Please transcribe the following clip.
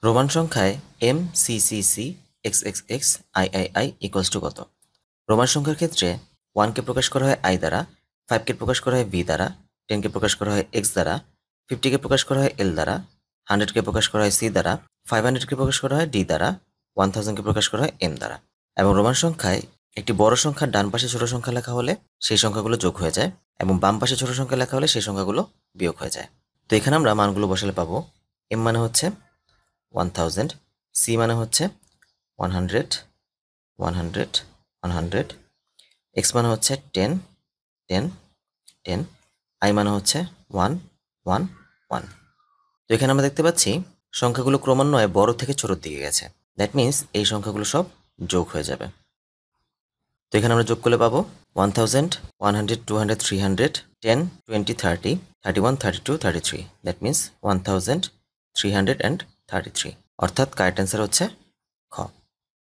Roman সংখ্যায় M C C C X X X I I I equals to কত? রোমান সংখ্যার ক্ষেত্রে 1কে প্রকাশ করা হয় আই দ্বারা, 5কে প্রকাশ করা হয় ভি দ্বারা, 10কে প্রকাশ করা হয় এক্স দ্বারা, 50কে প্রকাশ করা হয় এল দ্বারা, 100কে প্রকাশ করা হয় সি দ্বারা, 500কে প্রকাশ করা হয় ডি দ্বারা, 1000কে প্রকাশ করা হয় এম দ্বারা। এবং রোমান সংখ্যায় একটি বড় সংখ্যার ডান পাশে ছোট সংখ্যা লেখা হলে সেই সংখ্যাগুলো যোগ হয়ে যায়, এবং বাম পাশে ছোট সংখ্যা লেখা হলে সেই সংখ্যাগুলো বিয়োগ হয়ে যায়। তো এখানে আমরা মানগুলো বসালে পাবো এম মানে হচ্ছে 1000, সি মানে হচ্ছে 100, 100, 100, এক্স মানে হচ্ছে 10, 10, 10, আই মানে হচ্ছে 1, 1, 1। তো এখানে আমরা দেখতে পাচ্ছি সংখ্যাগুলো ক্রমান্বয়ে বড় থেকে ছোটোর দিকে গেছে। দ্যাট মিন্স এই সংখ্যাগুলো সব যোগ হয়ে যাবে। তো এখানে আমরা যোগ করলে পাবো 1000, 100, 200, 300, 10, 20, 30, 31, 32, 33। দ্যাট মিন্স 1333, অর্থাৎ কারেক্ট অ্যান্সার হচ্ছে খ।